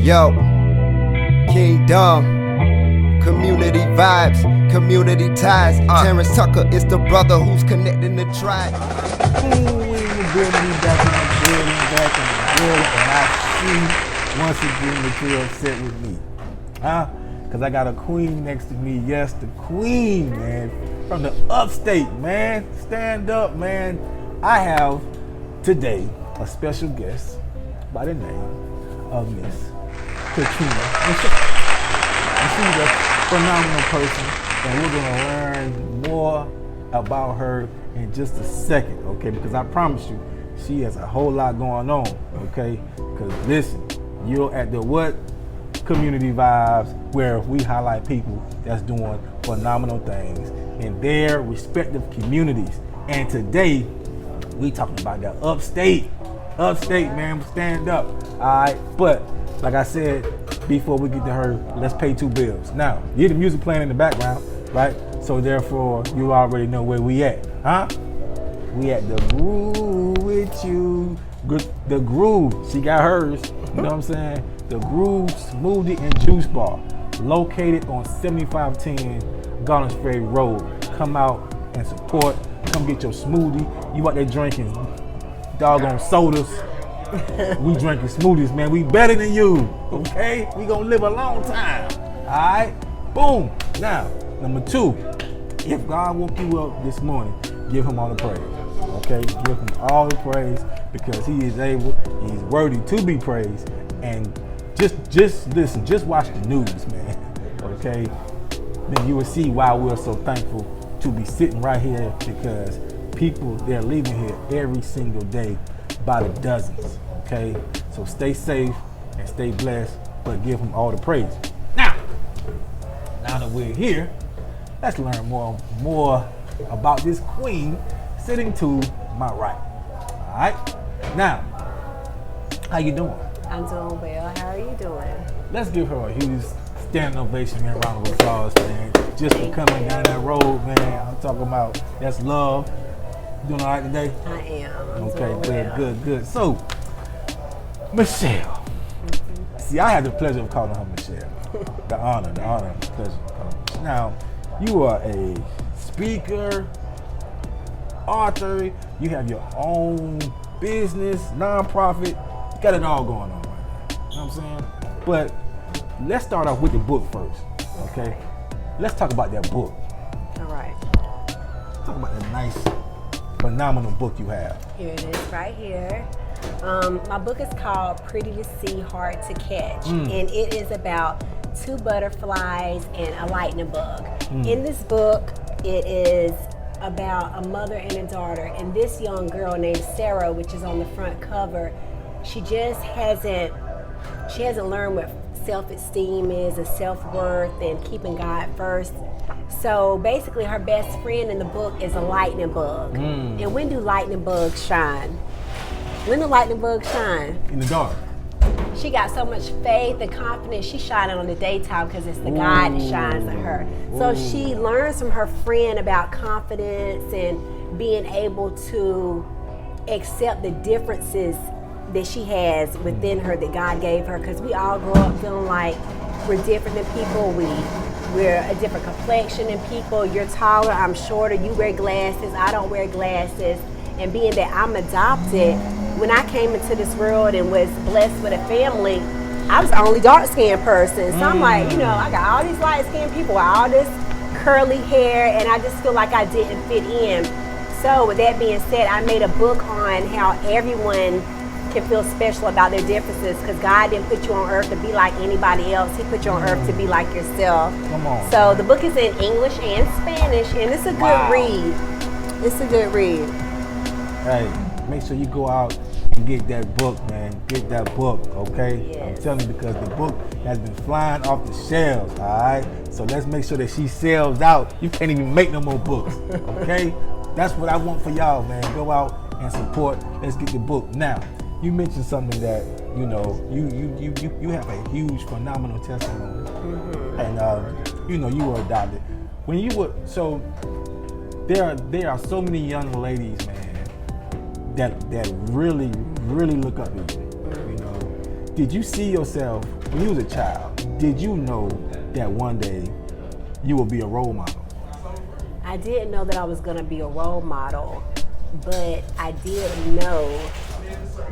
Yo, Kingdom, community vibes, community ties. Terrance Tucker is the brother who's connecting the tribe. And I see once again that you're upset with me. Because I got a queen next to me. Yes, the queen, man, from the upstate, man. Stand up, man. I have today a special guest by the name of Miss Katrina Michele. And she's a phenomenal person, and we're gonna learn more about her in just a second, okay? Because I promise you, she has a whole lot going on, okay? Because listen, you're at the what? Community Vibes, where we highlight people that's doing phenomenal things in their respective communities. And today, we talking about the upstate. Upstate, man, stand up, all right? But like I said, before we get to her, let's pay two bills. Now, you hear the music playing in the background, right? So therefore, you already know where we at, huh? We at the Groove with you. The Groove, she got hers, you know what I'm saying? The Groove Smoothie and Juice Bar, located on 7510 Garners Ferry Road. Come out and support, come get your smoothie. You out there drinking doggone sodas. We drinking smoothies, man. We better than you, okay? We gonna live a long time, all right? Boom. Now, number two, if God woke you up this morning, give him all the praise, okay? Give him all the praise because he is able, he's worthy to be praised. And just listen, just watch the news, man, okay? Then you will see why we're so thankful to be sitting right here, because people, they're leaving here every single day by the dozens, okay? So stay safe and stay blessed, but give him all the praise. Now that we're here, let's learn more about this queen sitting to my right. All right? Now, how you doing? I'm doing well. How are you doing? Let's give her a huge standing ovation, man. Round of applause, man. Just for coming down that road, man. I'm talking about that's love. You doing all right today? I am. I'm Okay, doing good. So, Michele. See, I had the pleasure of calling her Michele. The honor, and the pleasure of calling her Michele. Now, you are a speaker, author, you have your own business, nonprofit, you got it all going on right now. You know what I'm saying? But let's start off with the book first, okay? Let's talk about that book. All right. Talk about that nice, phenomenal book you have. Here it is right here. My book is called Pretty to See, Hard to Catch. And it is about two butterflies and a lightning bug. In this book, it is about a mother and a daughter. And this young girl named Sarah, which is on the front cover, she hasn't learned what self-esteem is and self-worth and keeping God first. So basically her best friend in the book is a lightning bug. And when do lightning bugs shine? When do lightning bugs shine? In the dark. She got so much faith and confidence, she's shining on the daytime because it's the God that shines in her. So she learns from her friend about confidence and being able to accept the differences that she has within her that God gave her, because we all grow up feeling like we're different than people. We're a different complexion than people. You're taller, I'm shorter, you wear glasses, I don't wear glasses. And being that I'm adopted, when I came into this world and was blessed with a family, I was the only dark-skinned person. So I'm like, I got all these light-skinned people with all this curly hair, and I just feel like I didn't fit in. So with that being said, I made a book on how everyone can feel special about their differences, because God didn't put you on earth to be like anybody else. He put you on earth to be like yourself. Come on. So the book is in English and Spanish, and it's a good read. It's a good read. Hey, make sure you go out and get that book, man. Get that book, okay? Yes. I'm telling you, because the book has been flying off the shelves, all right? So let's make sure that she sells out. You can't even make no more books, okay? That's what I want for y'all, man. Go out and support. Let's get the book. Now, you mentioned something that, you have a huge, phenomenal testimony. And, you were adopted. When you were, so there are so many young ladies, man, that really look up to you. Did you see yourself when you was a child, did you know that one day you would be a role model? I didn't know that I was going to be a role model, but I did know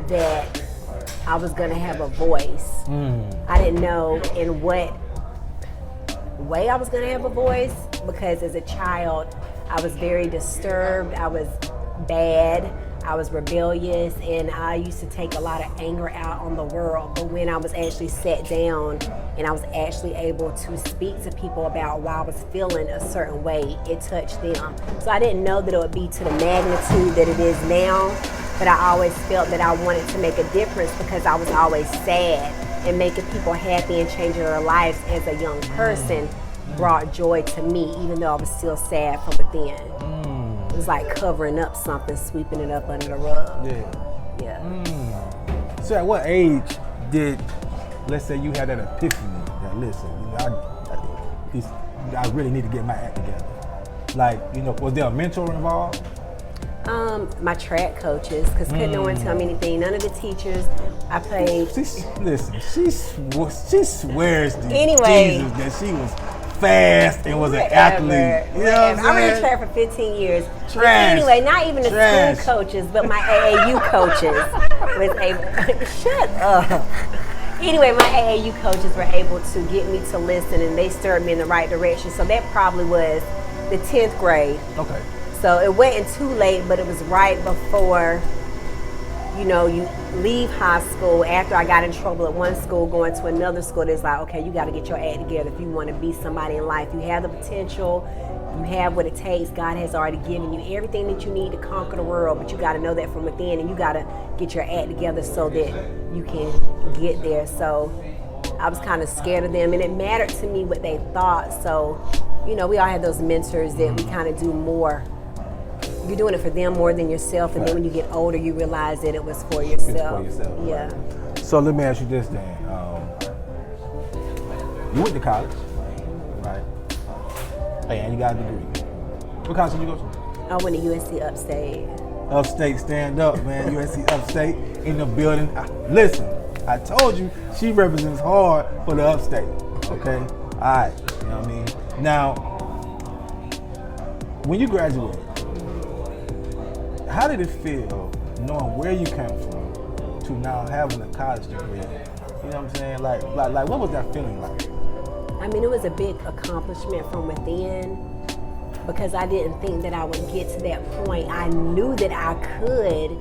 that I was going to have a voice. I didn't know in what way I was going to have a voice, because as a child, I was very disturbed. I was bad. I was rebellious, and I used to take a lot of anger out on the world. But when I was actually sat down and I was actually able to speak to people about why I was feeling a certain way, it touched them. So I didn't know that it would be to the magnitude that it is now, but I always felt that I wanted to make a difference because I was always sad, and making people happy and changing their lives as a young person brought joy to me, even though I was still sad from within. It was like covering up something, sweeping it up under the rug. Yeah. So at what age did, let's say you had that epiphany that, listen, I really need to get my act together? Like, was there a mentor involved? My track coaches, because couldn't no one tell me anything. None of the teachers. I played. She swears to Anyway. Jesus that she was fast and was an athlete. You know what I'm saying? I ran track for 15 years. Trash. But anyway, not even the school coaches, but my AAU coaches was able. Shut up. Anyway, my AAU coaches were able to get me to listen, and they stirred me in the right direction. So that probably was the 10th grade. Okay. So it wasn't too late, but it was right before, you leave high school. After I got in trouble at one school, going to another school, it's like, okay, you got to get your act together if you want to be somebody in life. You have the potential, you have what it takes. God has already given you everything that you need to conquer the world, but you got to know that from within, and you got to get your act together so that you can get there. So I was kind of scared of them, and it mattered to me what they thought. So, we all have those mentors that we kind of do more. You're doing it for them more than yourself, and then when you get older, you realize that it was for yourself. Yeah. Right. So let me ask you this then. You went to college, right? And you got a degree. What college did you go to? I went to USC Upstate. Upstate, stand up, man. USC Upstate in the building. Listen, I told you she represents hard for the Upstate. Okay? All right. You know what I mean? Now, when you graduated, how did it feel knowing where you came from to now having a college degree? You know what I'm saying? Like what was that feeling like? I mean, it was a big accomplishment from within, because I didn't think that I would get to that point. I knew that I could,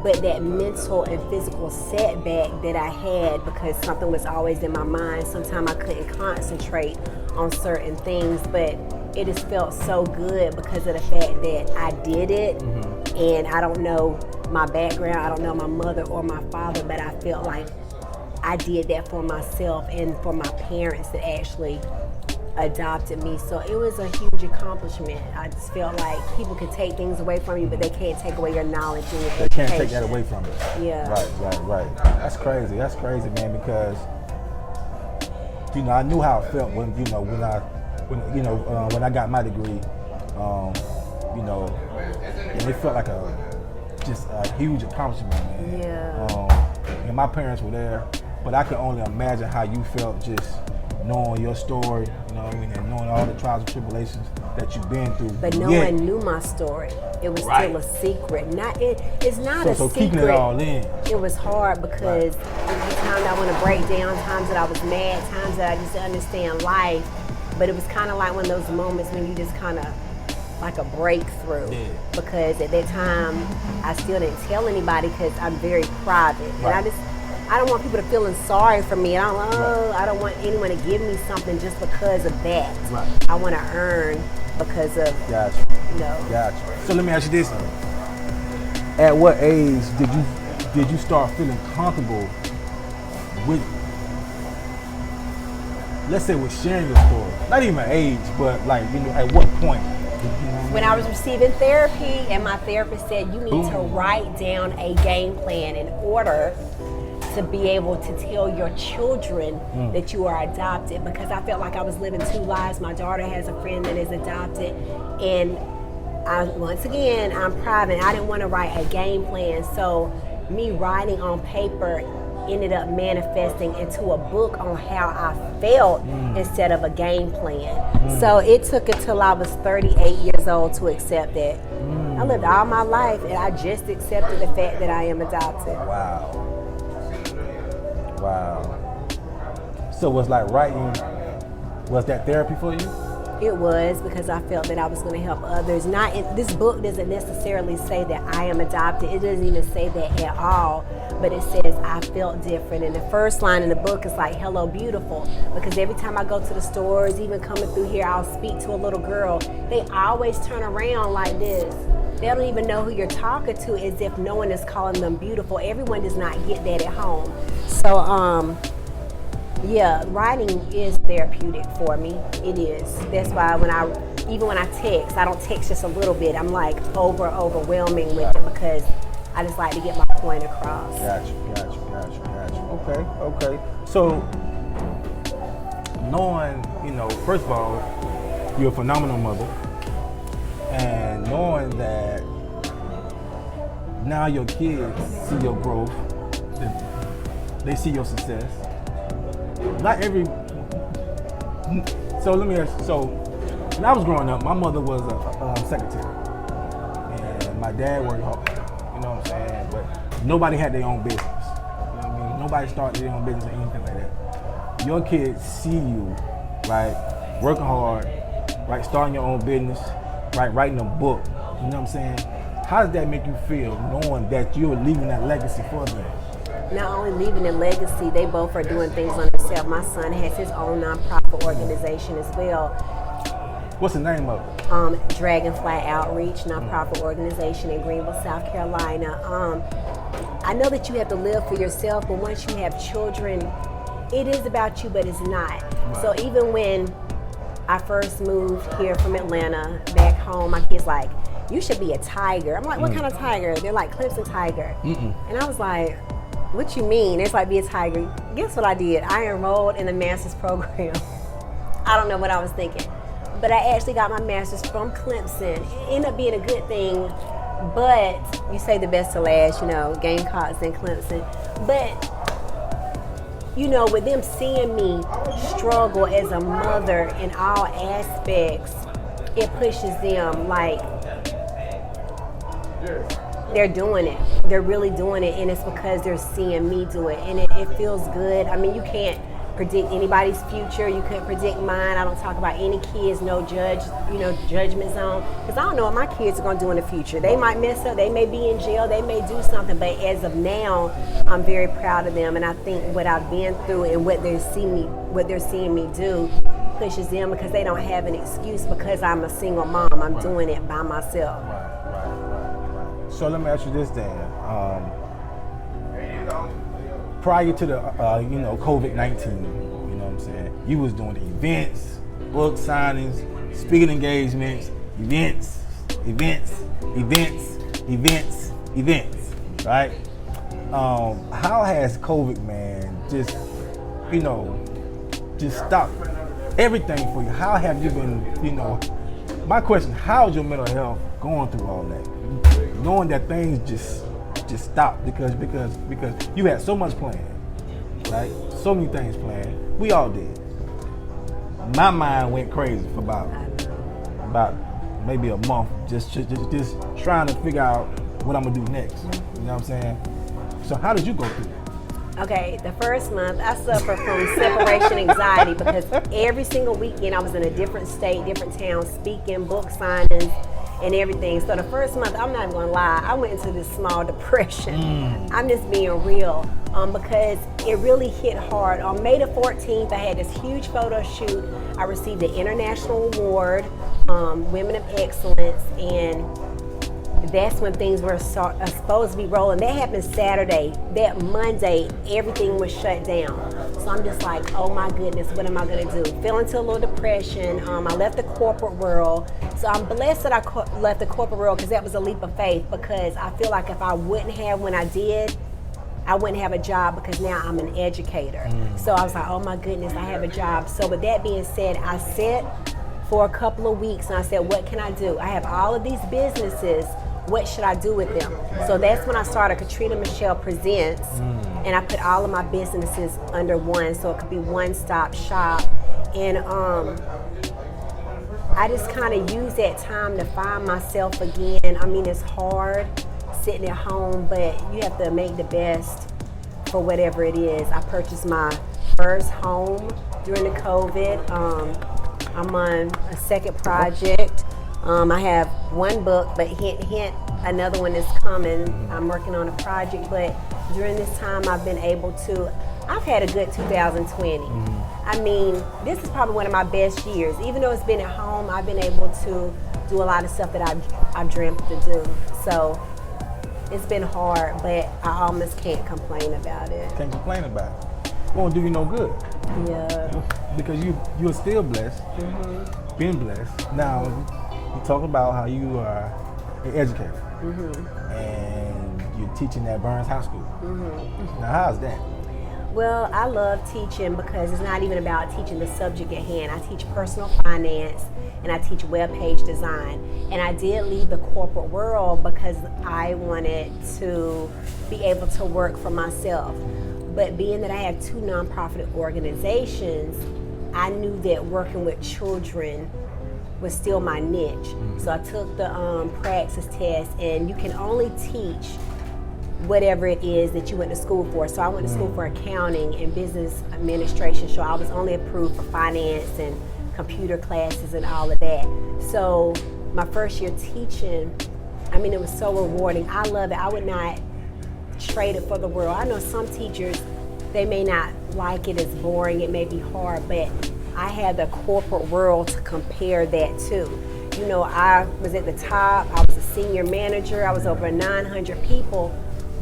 but that mental and physical setback that I had, because something was always in my mind, sometimes I couldn't concentrate on certain things, but it just felt so good because of the fact that I did it. And I don't know my background, I don't know my mother or my father, but I felt like I did that for myself and for my parents that actually adopted me. So it was a huge accomplishment. I just felt like people can take things away from you, but they can't take away your knowledge and your education. They can't take that away from you. Yeah. Right. That's crazy, man, because I knew how it felt when I got my degree. And it felt like just a huge accomplishment, man. Yeah. And my parents were there, but I can only imagine how you felt just knowing your story, and knowing all the trials and tribulations that you've been through. But no one knew my story. It was still a secret. It's not a secret. So keeping it all in. It was hard because the times I want to break down, times that I was mad, times that I just didn't understand life. But it was kind of like one of those moments when you just kind of like a breakthrough, because at that time I still didn't tell anybody because I'm very private, and I don't want people to feeling sorry for me. I don't want anyone to give me something just because of that. I want to earn because of Gotcha. So let me ask you this: at what age did you start feeling comfortable with, let's say, with sharing your story? Not even age, but at what point? When I was receiving therapy, and my therapist said, you need to write down a game plan in order to be able to tell your children that you are adopted, because I felt like I was living two lives. My daughter has a friend that is adopted, and I'm private. I didn't want to write a game plan, so me writing on paper ended up manifesting into a book on how I felt instead of a game plan. So it took until I was 38 years old to accept that. I lived all my life and I just accepted the fact that I am adopted. Wow. So was like writing, was that therapy for you? It was, because I felt that I was going to help others. This book doesn't necessarily say that I am adopted. It doesn't even say that at all. But it says I felt different. And the first line in the book is like, hello, beautiful. Because every time I go to the stores, even coming through here, I'll speak to a little girl. They always turn around like this. They don't even know who you're talking to, as if no one is calling them beautiful. Everyone does not get that at home. So, yeah, writing is therapeutic for me. It is. That's why even when I text, I don't text just a little bit. I'm like overwhelming with it, because I just like to get my point across. Gotcha. Okay. So, knowing, first of all, you're a phenomenal mother, and knowing that now your kids see your growth, they see your success. Not every. So let me ask you. So when I was growing up, my mother was a secretary, and my dad worked hard. You know what I'm saying? But nobody had their own business. You know what I mean? Nobody started their own business or anything like that. Your kids see you, right, working hard, right, starting your own business, right, writing a book. You know what I'm saying? How does that make you feel, knowing that you're leaving that legacy for them? Not only leaving a legacy, they both are doing things on themselves. My son has his own nonprofit organization as well. What's the name of it? Dragonfly Outreach, nonprofit organization in Greenville, South Carolina. I know that you have to live for yourself, but once you have children, it is about you, but it's not. Right. So even when I first moved here from Atlanta back home, my kids like, you should be a tiger. I'm like, what kind of tiger? They're like, Clemson tiger. And I was like, what you mean? It's like, be a tiger. Guess what I did? I enrolled in the master's program. I don't know what I was thinking. But I actually got my master's from Clemson. It ended up being a good thing, but you say the best to last, Gamecocks and Clemson. But, with them seeing me struggle as a mother in all aspects, it pushes them like, they're doing it. They're really doing it, and it's because they're seeing me do it, and it feels good. I mean, you can't predict anybody's future. You couldn't predict mine. I don't talk about any kids, no judgment zone, because I don't know what my kids are going to do in the future. They might mess up. They may be in jail. They may do something, but as of now, I'm very proud of them, and I think what I've been through and what they're seeing me do pushes them, because they don't have an excuse because I'm a single mom. I'm doing it by myself. So let me ask you this, Dan. Prior to the, COVID-19, you know what I'm saying? You was doing events, book signings, speaking engagements, events, right? How has COVID, man, just stopped everything for you? How have you been, my question, how's your mental health going through all that? Knowing that things just stopped because you had so much planned, right? So many things planned. We all did. My mind went crazy for about maybe a month, just trying to figure out what I'm gonna do next. You know what I'm saying? So how did you go through it? Okay, the first month I suffered from separation anxiety, because every single weekend I was in a different state, different town, speaking, book signings, and everything. So the first month, I'm not even gonna lie, I went into this small depression. I'm just being real, because it really hit hard. On May the 14th, I had this huge photo shoot. I received an international award, Women of Excellence, and that's when things were supposed to be rolling. That happened Saturday. That Monday, everything was shut down. So I'm just like, oh my goodness, what am I gonna do? Fell into a little depression. I left the corporate world. So I'm blessed that I left the corporate world, because that was a leap of faith, because I feel like if I wouldn't have when I did, I wouldn't have a job, because now I'm an educator. So I was like, oh my goodness, I have a job. So with that being said, I sat for a couple of weeks and I said, what can I do? I have all of these businesses. What should I do with them? So that's when I started Katrina Michele Presents. and I put all of my businesses under one, so it could be one-stop shop. And I just kind of use that time to find myself again. I mean, it's hard sitting at home, but you have to make the best for whatever it is. I purchased my first home during the COVID. I'm on a second project. I have one book, but hint, hint, another one is coming. I'm working on a project, but during this time I've been able to, I've had a good 2020. I mean, this is probably one of my best years. Even though it's been at home, I've been able to do a lot of stuff that I've dreamt to do. So it's been hard, but I almost can't complain about it. Can't complain about it. Won't do you no good. Yeah. Because you're still blessed, been blessed. Now, you talk about how you are an educator, and you're teaching at Burns High School. Now, how's that? Well, I love teaching because it's not even about teaching the subject at hand. I teach personal finance and I teach web page design. And I did leave the corporate world because I wanted to be able to work for myself. But being that I have two nonprofit organizations, I knew that working with children was still my niche. So I took the praxis test, and you can only teach whatever it is that you went to school for. So I went to school for accounting and business administration, so I was only approved for finance and computer classes and all of that. So my first year teaching, I mean, it was so rewarding. I love it. I would not trade it for the world. I know some teachers, they may not like it, it's boring, it may be hard, but I had the corporate world to compare that to. You know, I was at the top, I was a senior manager, I was over 900 people,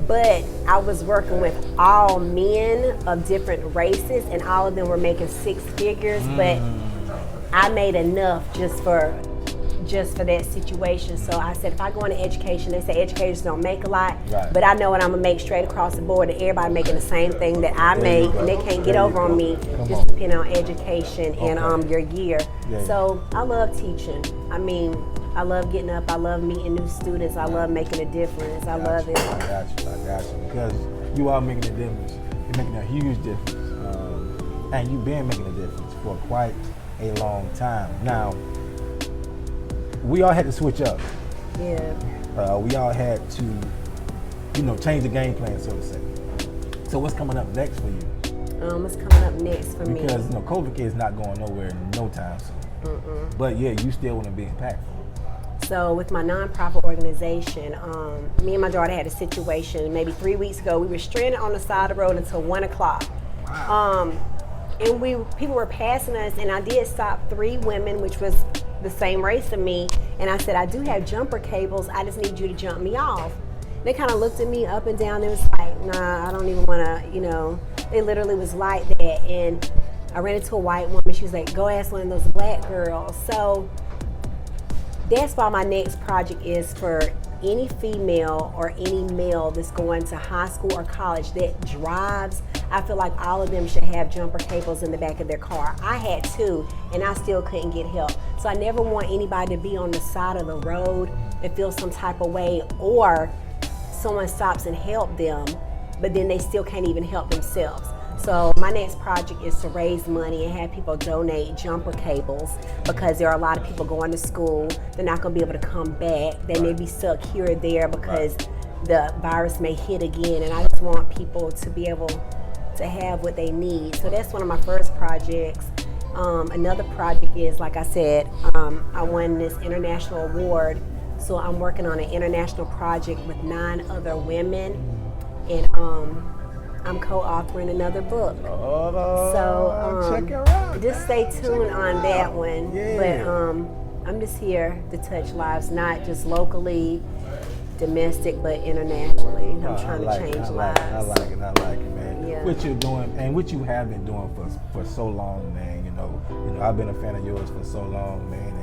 but I was working with all men of different races, and all of them were making six figures, but I made enough just for that situation. So I said, if I go into education, they say educators don't make a lot, but I know what I'm gonna make straight across the board, and everybody making the same thing that I make, and they can't get over on me just depending on education and your year. So I love teaching. I mean, I love getting up, I love meeting new students, I love making a difference. I love it. I got you. Because you are making a difference. You're making a huge difference. And you've been making a difference for quite a long time. Now, we all had to switch up. Yeah. We all had to, change the game plan, so to say. So what's coming up next for you? What's coming up next for me? Because COVID is not going nowhere in no time soon. But yeah, you still want to be impactful. So with my nonprofit organization, me and my daughter had a situation maybe 3 weeks ago. We were stranded on the side of the road until 1 o'clock. Wow. And people were passing us, and I did stop 3 women, which was the same race as me, and I said, I do have jumper cables, I just need you to jump me off. They kind of looked at me up and down, they was like, nah, I don't even want to, they literally was like that. And I ran into a white woman, she was like, go ask one of those black girls. So that's why my next project is for any female or any male that's going to high school or college that drives. I feel like all of them should have jumper cables in the back of their car. I had 2, and I still couldn't get help. So I never want anybody to be on the side of the road and feel some type of way, or someone stops and help them, but then they still can't even help themselves. So my next project is to raise money and have people donate jumper cables, because there are a lot of people going to school. They're not going to be able to come back. They may be stuck here or there because the virus may hit again, and I just want people to be able to have what they need. So that's one of my first projects. Another project is, like I said, I won this international award, so I'm working on an international project with 9 other women, and I'm co-authoring another book. So check it out. Just stay tuned on that one. But I'm just here to touch lives, not just locally, domestic, but internationally. I'm trying to change lives. I like it, man. Yeah. What you're doing and what you have been doing for so long, man. I've been a fan of yours for so long, man,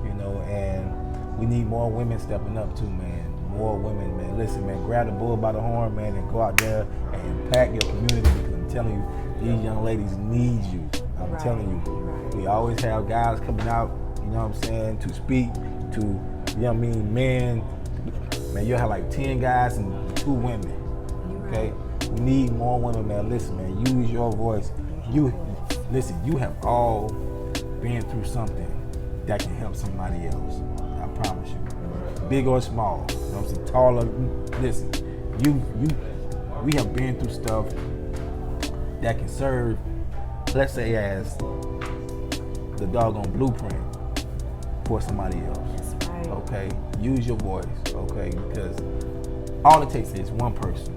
and we need more women stepping up too, man. More women, man. Listen, man, grab the bull by the horn, man, and go out there and impact your community, because I'm telling you, these young ladies need you. I'm telling you. We always have guys coming out, to speak to, men. Man, you'll have like 10 guys and 2 women, okay? need more women, man. Listen, man, use your voice. You have all been through something that can help somebody else. I promise you. Big or small, you know what I'm saying? Taller. Listen, we have been through stuff that can serve, let's say, as the doggone blueprint for somebody else. That's right. Okay, use your voice. Okay, because all it takes is one person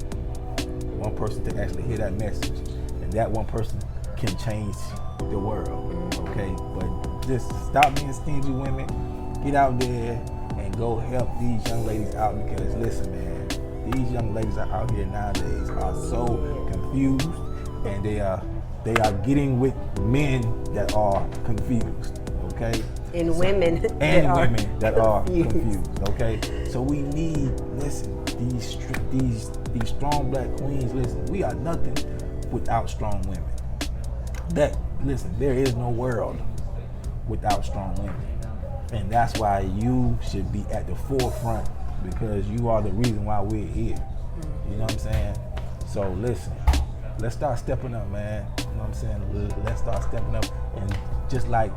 to actually hear that message, and that one person can change the world. Okay, but just stop being stingy, women. Get out there and go help these young ladies out, because listen, man, these young ladies are out here nowadays are so confused, and they are getting with men that are confused. Okay. And women that are confused. Okay, so we need, listen, these strong black queens. Listen, we are nothing without strong women. Listen, there is no world without strong women, and that's why you should be at the forefront, because you are the reason why we're here. You know what I'm saying? So listen, let's start stepping up, man. You know what I'm saying? Let's start stepping up, and just like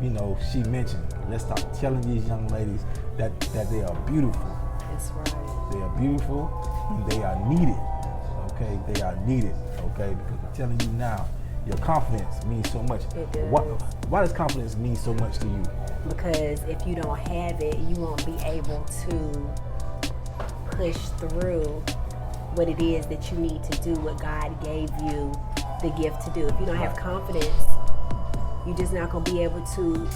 you know, she mentioned, let's start telling these young ladies that they are beautiful. That's right. They are beautiful and they are needed. Okay, they are needed. Okay, because I'm telling you now, your confidence means so much. It does. Why does confidence mean so much to you? Because if you don't have it, you won't be able to push through what it is that you need to do, what God gave you the gift to do. If you don't have confidence, you're just not going to be able to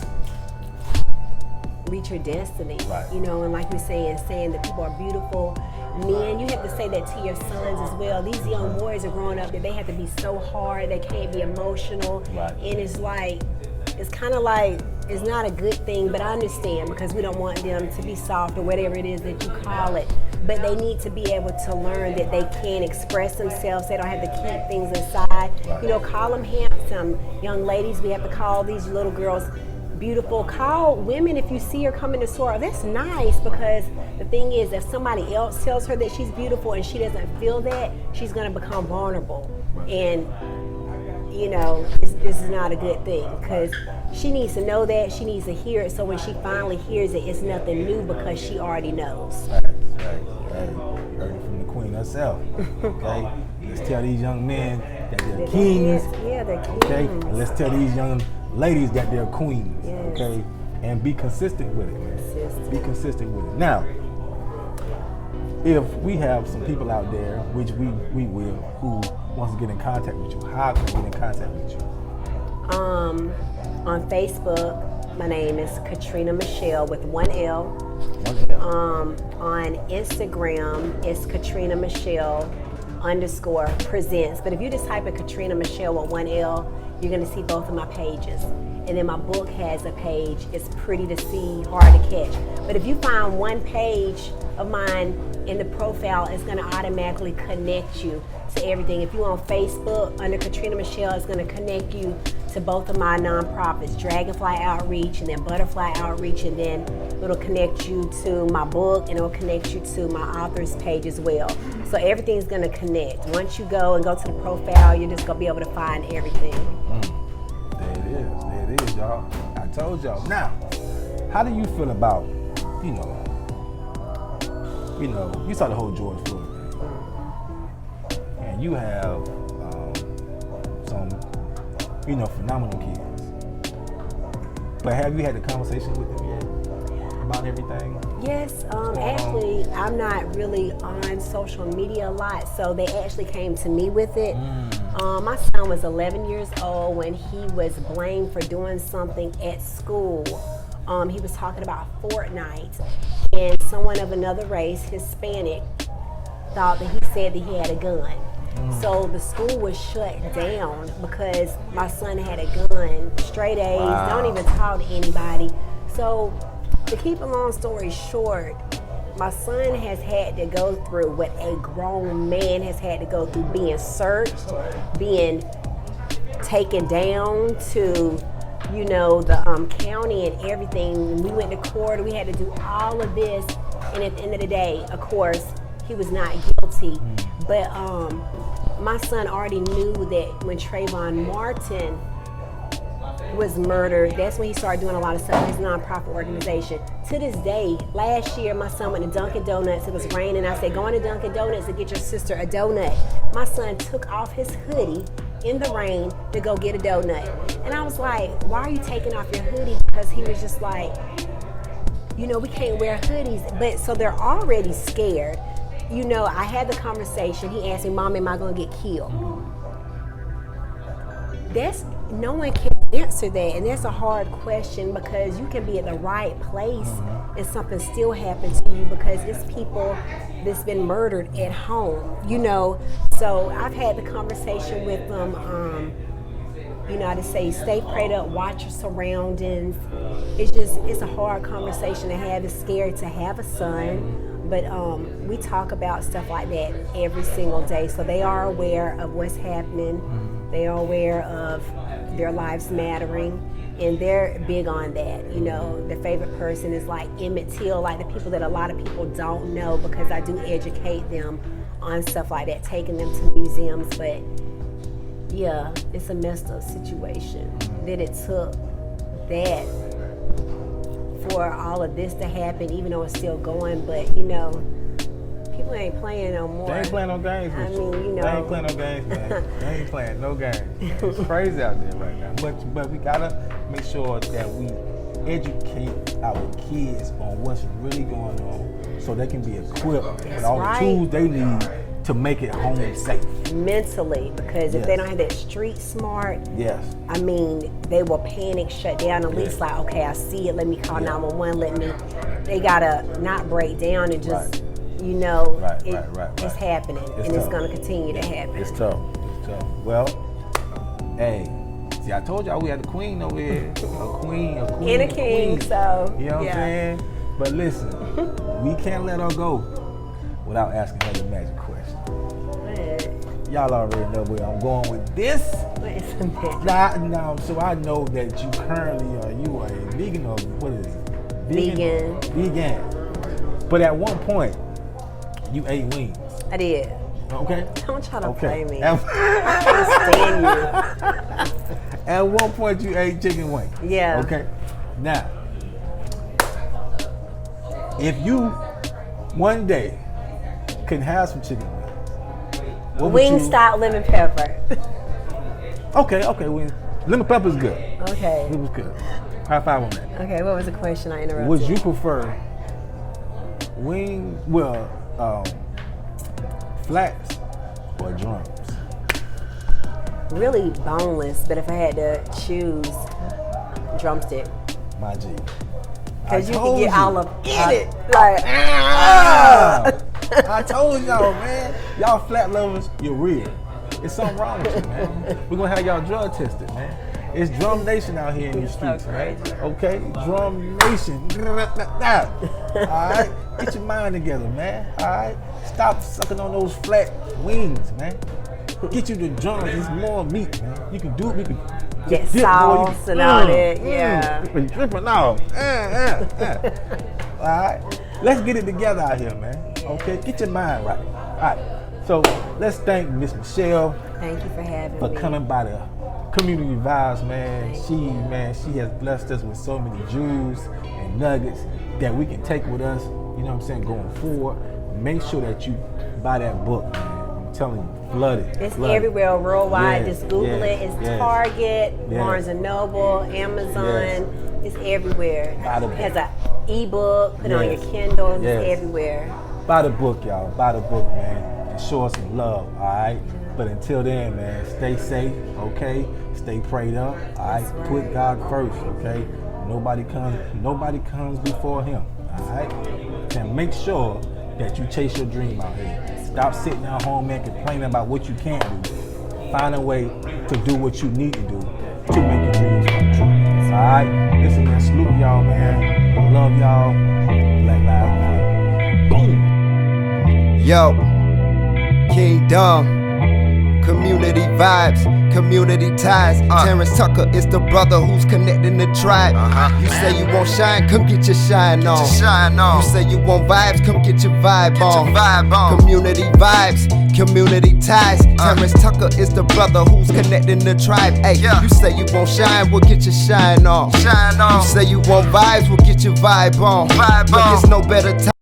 reach your destiny. Right. You know, and like you're saying that people are beautiful. Men, you have to say that to your sons as well. These young boys are growing up that they have to be so hard, they can't be emotional. Right. And it's kind of like, it's not a good thing, but I understand, because we don't want them to be soft or whatever it is that you call it. But they need to be able to learn that they can express themselves. They don't have to keep things inside. Right. You know, call them handsome. Young ladies, we have to call these little girls beautiful. Call women if you see her coming to the store. That's nice, because the thing is, if somebody else tells her that she's beautiful and she doesn't feel that, she's going to become vulnerable. Right. And you know, this is not a good thing, because she needs to know that, she needs to hear it, so when she finally hears it, it's nothing new, because she already knows. Right. You heard it from the queen herself. Okay, let's tell these young men that they're kings. Yeah, they're kings. Okay, and let's tell these young ladies that they're queens. Yes. Okay, and be consistent with it. Be consistent with it. Now, if we have some people out there, which we will, who wants to get in contact with you, how can we get in contact with you? On Facebook, my name is Katrina Michele with one L. One L. On Instagram, it's Katrina Michele _presents. But if you just type in Katrina Michele with one L, you're gonna see both of my pages. And then my book has a page. It's pretty to see, hard to catch. But if you find one page of mine in the profile, it's gonna automatically connect you to everything. If you're on Facebook under Katrina Michele, it's gonna connect you to both of my nonprofits, Dragonfly Outreach and then Butterfly Outreach, and then it'll connect you to my book, and it'll connect you to my author's page as well. So everything's gonna connect. Once you go to the profile, you're just gonna be able to find everything. There it is, y'all. I told y'all. Now, how do you feel about, you saw the whole George Floyd thing, and you have some, phenomenal kids. But have you had the conversation with them yet about everything? Yes, actually, I'm not really on social media a lot, so they actually came to me with it. My son was 11 years old when he was blamed for doing something at school. He was talking about Fortnite, and someone of another race, Hispanic, thought that he said that he had a gun. So the school was shut down because my son had a gun, straight A's, don't even talk to anybody. So to keep a long story short, my son has had to go through what a grown man has had to go through, being searched, being taken down to, the county and everything. We went to court, we had to do all of this, and at the end of the day, of course, he was not guilty. But my son already knew that when Trayvon Martin was murdered, that's when he started doing a lot of stuff in his nonprofit organization. To this day, last year my son went to Dunkin' Donuts. It was raining. I said, go into Dunkin' Donuts to get your sister a donut. My son took off his hoodie in the rain to go get a donut. And I was like, why are you taking off your hoodie? Because he was just like, you know, we can't wear hoodies. But so they're already scared. You know, I had the conversation. He asked me, Mom, am I going to get killed? No one can answer that, and that's a hard question because you can be at the right place and something still happens to you because it's people that's been murdered at home, you know. So I've had the conversation with them, you know, to say stay prayed up, watch your surroundings. It's a hard conversation to have. It's scary to have a son, but we talk about stuff like that every single day. So they are aware of what's happening. They are aware of their lives mattering, and they're big on that. You know, their favorite person is like Emmett Till, like the people that a lot of people don't know because I do educate them on stuff like that, taking them to museums. But yeah, it's a messed up situation that it took that for all of this to happen, even though it's still going. But you know, people ain't playing no more. They ain't playing no games. I mean, you know. They ain't playing no games, man. They ain't playing no games. It's crazy out there right now. But we gotta make sure that we educate our kids on what's really going on so they can be equipped with all the tools they need to make it home safe. Mentally, because if they don't have that street smart, I mean, they will panic, shut down, at least like, okay, I see it, let me call 911, they gotta not break down and just, you know, it's happening, and it's gonna continue to happen. It's tough. Well, hey, see, I told y'all we had a queen over here, a queen, and a king, so, you know what I'm saying? But listen, we can't let her go without asking her the magic question. Y'all already know where I'm going with this. What is the magic? Now, so I know that you currently you are a vegan, or what is it? Vegan. But at one point, you ate wings. I did. Okay. Don't try to play me. I can't stand you. At one point, you ate chicken wings. Yeah. Okay. Now, if you one day can have some chicken wings, Wingstop lemon pepper. Okay. Lemon pepper is good. Okay. It was good. High five on that. Okay, what was the question I interrupted? Would you prefer flats or drums? Really boneless, but if I had to choose, drumstick. My G. Because you can get all up in it. I told y'all, man. Y'all flat lovers, you're real. It's something wrong with you, man. We're gonna have y'all drug tested, man. It's Drum Nation out here in the streets, man. Okay? Drum Nation. Alright? Get your mind together, man. Alright? Stop sucking on those flat wings, man. Get you the drums. It's more meat, man. You can do it. You can get sauce and all that. Yeah. You can dripping off. Alright? Let's get it together out here, man. Okay? Get your mind right. Alright. So let's thank Miss Michele. Thank you for having me. For coming by the Community Vibes, man. She has blessed us with so many jewels and nuggets that we can take with us, you know what I'm saying, going forward. Make sure that you buy that book, man. I'm telling you, flood it. It's everywhere worldwide. Just Google it. It's Target, Barnes & Noble, Amazon. It's everywhere. It has an ebook, put it on your Kindle. It's everywhere. Buy the book, y'all. Buy the book, man. And show us some love, all right? But until then, man, stay safe, okay? Stay prayed up, all right? Put God first, okay? Nobody comes before Him, all right? And make sure that you chase your dream out here. Stop sitting at home and complaining about what you can't do. Find a way to do what you need to do to make your dreams come true. All right? Listen, man, salute y'all, man. I love y'all. Black Lives Matter. Boom. Yo, Kingdom. Community vibes, community ties. Terrance Tucker is the brother who's connecting the tribe. You say you won't shine, come get your shine on. You say you want vibes, come get your vibe on. Community vibes, community ties. Terrance Tucker is the brother who's connecting the tribe. Hey, you say you won't shine, we'll get your shine on. You say you want vibes, we'll get your vibe on. But there's no better time.